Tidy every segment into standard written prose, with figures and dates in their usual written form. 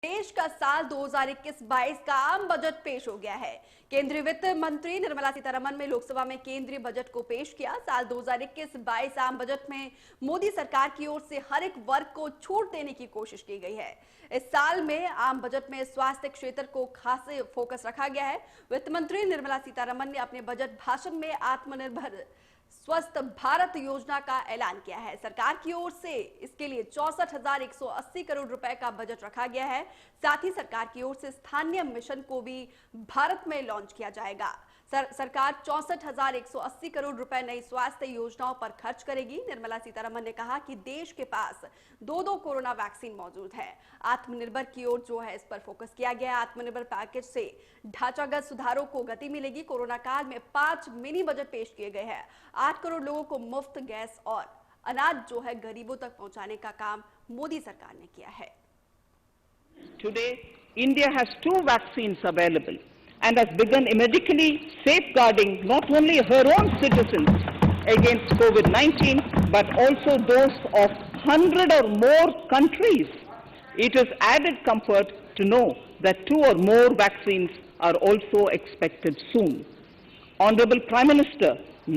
देश का साल 2021-22 का आम बजट पेश हो गया है। केंद्रीय वित्त मंत्री निर्मला सीतारमण ने लोकसभा में केंद्रीय बजट को पेश किया। साल 2021-22 आम बजट में मोदी सरकार की ओर से हर एक वर्ग को छूट देने की कोशिश की गई है। इस साल में आम बजट में स्वास्थ्य क्षेत्र को खास फोकस रखा गया है। वित्त मंत्री निर्मला सीतारमण ने अपने बजट भाषण में आत्मनिर्भर स्वस्थ भारत योजना का ऐलान किया है। सरकार की ओर से इसके लिए 64,180 करोड़ रुपए का बजट रखा गया है। साथ ही सरकार की ओर से स्थानीय मिशन को भी भारत में लॉन्च किया जाएगा। सरकार 64,180 करोड़ रुपए नई स्वास्थ्य योजनाओं पर खर्च करेगी। निर्मला सीतारमण ने कहा कि देश के पास दो कोरोना वैक्सीन मौजूद है। आत्मनिर्भर की ओर जो है इस पर फोकस किया गया है। आत्मनिर्भर पैकेज से ढांचागत सुधारों को गति मिलेगी। कोरोना काल में 5 मिनी बजट पेश किए गए हैं। 8 करोड़ लोगों को मुफ्त गैस और अनाज जो है गरीबों तक पहुंचाने का काम मोदी सरकार ने किया है। Today, India has 2 vaccines available and has begun immediately safeguarding not only her own citizens against COVID-19 but also those of 100 or more countries. It is added comfort to know that 2 or more vaccines are also expected soon. Honorable Prime Minister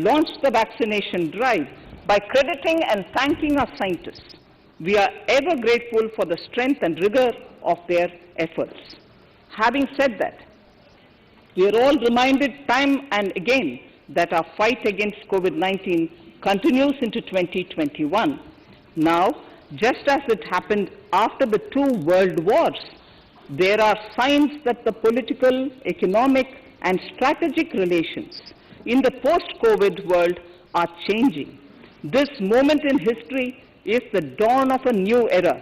launched the vaccination drive by crediting and thanking our scientists. We are ever grateful for the strength and rigor of their efforts. Having said that, we are all reminded time and again that our fight against COVID-19 continues into 2021. Now, just as it happened after the 2 world wars, there are signs that the political, economic, and strategic relations in the post-COVID world are changing. This moment in history is the dawn of a new era,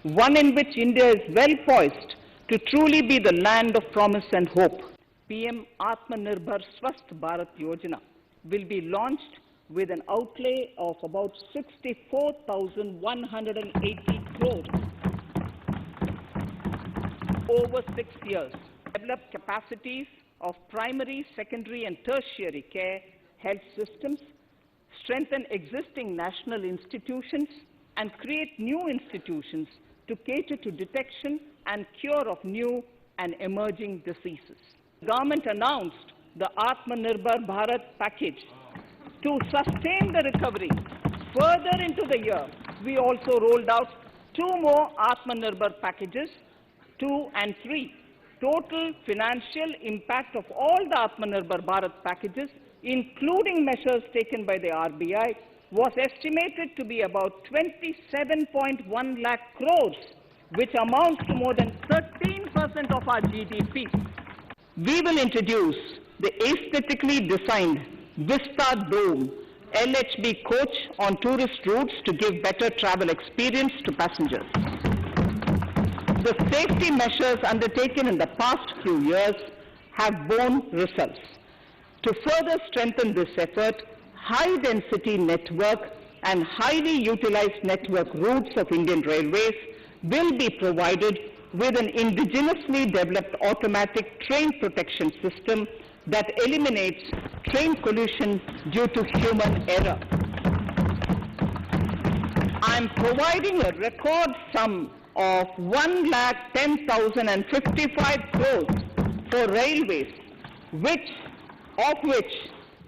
one in which India is well poised to truly be the land of promise and hope. PM Atmanirbhar Swasth Bharat Yojana will be launched with an outlay of about 64,180 crores over 6 years. Develop capacities of primary, secondary and tertiary care health systems, strengthen existing national institutions and create new institutions to cater to detection and cure of new and emerging diseases. The government announced the Atmanirbhar Bharat package to sustain the recovery further into the year. We also rolled out 2 more Atmanirbhar packages, 2 and 3. Total financial impact of all the Atmanirbhar Bharat packages, including measures taken by the RBI, was estimated to be about 27.1 lakh crores, which amounts to more than 13% of our GDP. We will introduce the aesthetically designed Vista Dome LHB coach on tourist routes to give better travel experience to passengers. The safety measures undertaken in the past few years have borne results. To further strengthen this effort, high-density network and highly utilized network routes of Indian Railways will be provided with an indigenously developed automatic train protection system that eliminates train collision due to human error. I am providing a record sum of 1,10,055 crores for railways, of which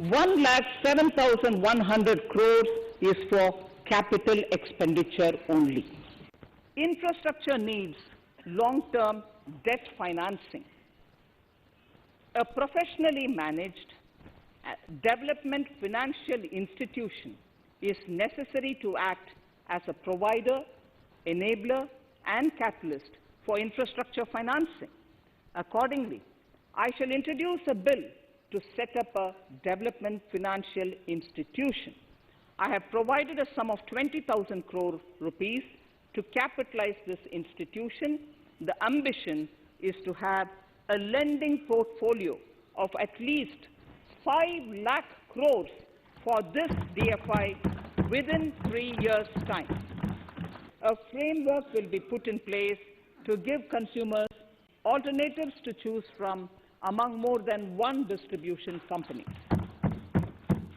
1,07,100 crores is for capital expenditure only. Infrastructure needs long-term debt financing. A professionally managed development financial institution is necessary to act as a provider, enabler, and catalyst for infrastructure financing. Accordingly, I shall introduce a bill to set up a development financial institution. I have provided a sum of 20,000 crore rupees to capitalize this institution. The ambition is to have a lending portfolio of at least 5 lakh crores for this DFI within 3 years' time. A framework will be put in place to give consumers alternatives to choose from among more than one distribution company.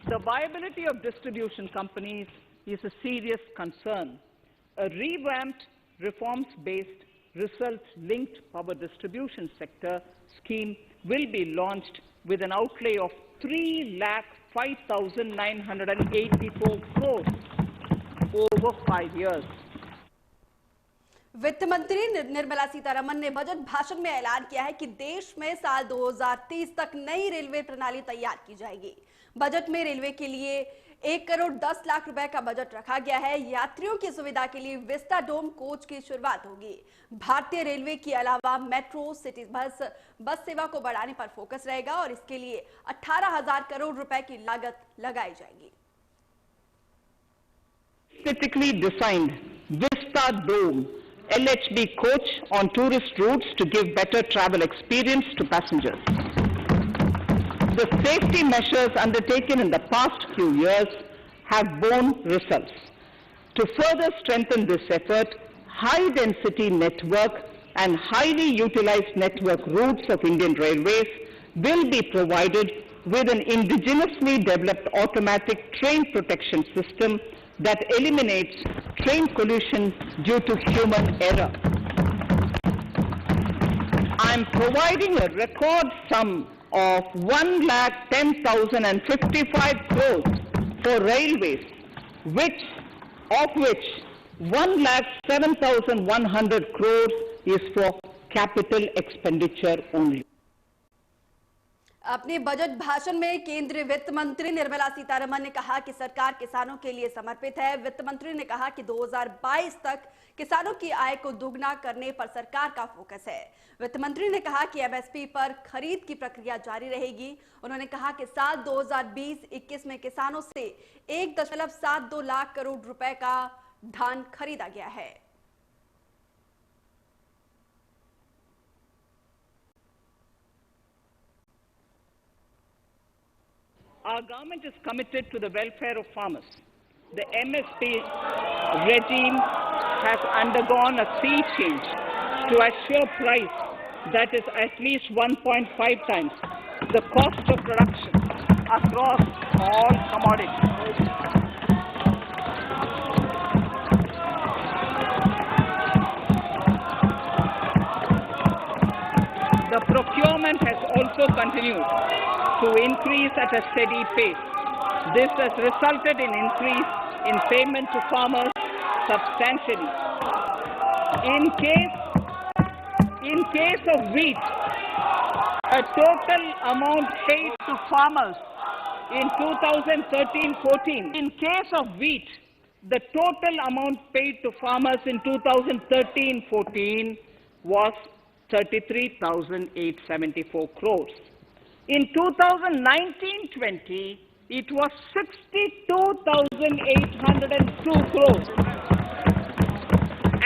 The viability of distribution companies is a serious concern. A revamped, reforms-based results-linked power distribution sector scheme will be launched with an outlay of 3,05,984 crores over 5 years. वित्त मंत्री निर्मला सीतारमन ने budget भाषण में ऐलान किया है कि देश में साल 2030 तक नई रेलवे प्रणाली तैयार की जाएगी। बजट में रेलवे के लिए 1,10,00,000 रुपए का बजट रखा गया है। यात्रियों की सुविधा के लिए विस्टा डोम कोच की शुरुआत होगी। भारतीय रेलवे के अलावा मेट्रो, सिटी बस सेवा को बढ़ाने पर फोकस रहेगा और इसके लिए 18,000 करोड़ रुपए की लागत लगाई जाएगी। Specifically designed Vista Dome LHB coach on tourist routes to give better travel experience to passengers. The safety measures undertaken in the past few years have borne results. To further strengthen this effort, high-density network and highly utilized network routes of Indian Railways will be provided with an indigenously developed automatic train protection system that eliminates train collision due to human error. I am providing a record sum of 1,10,055 crores for railways, of which 1,07,100 crores is for capital expenditure only. अपने budget भाषण में केंद्रीय वित्त मंत्री निर्मला सीतारमन ने कहा कि सरकार किसानों के लिए समर्पित है। वित्त मंत्री ने कहा कि 2022 तक किसानों की आय को दुगना करने पर सरकार का फोकस है। वित्त मंत्री ने कहा कि एमएसपी पर खरीद की प्रक्रिया जारी रहेगी। उन्होंने कहा कि साल 2020-21 में किसानों से 1.72 लाख करोड़ रुपए का धान खरीदा गया है। Our government is committed to the welfare of farmers. The MSP regime has undergone a sea change to assure price that is at least 1.5 times the cost of production across all commodities. The procurement has also continued to increase at a steady pace. This has resulted in increase in payment to farmers substantially. In case of wheat, a total amount paid to farmers in 2013-14. In case of wheat, the total amount paid to farmers in 2013-14 was 33,874 crores. In 2019-20, it was 62,802 crores.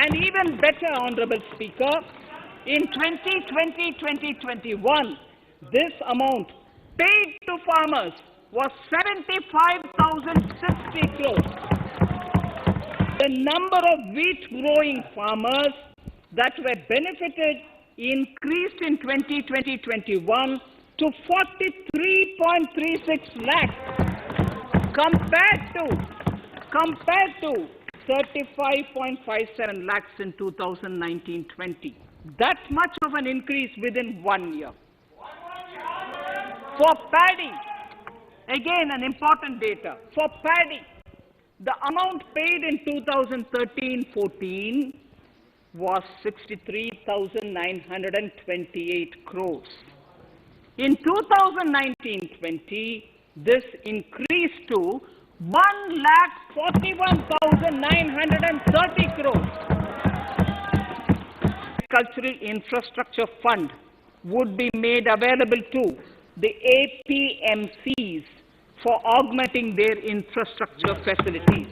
And even better, Honorable Speaker, in 2020-2021, this amount paid to farmers was 75,060 crores. The number of wheat growing farmers that were benefited increased in 2020-21 to 43.36 lakhs compared to 35.57 lakhs in 2019-20. That much of an increase within 1 year. For paddy, again an important data. For paddy, the amount paid in 2013-14 was 63,928 crores. In 2019-20, this increased to 1,41,930 crores. Agricultural Infrastructure Fund would be made available to the APMCs for augmenting their infrastructure facilities.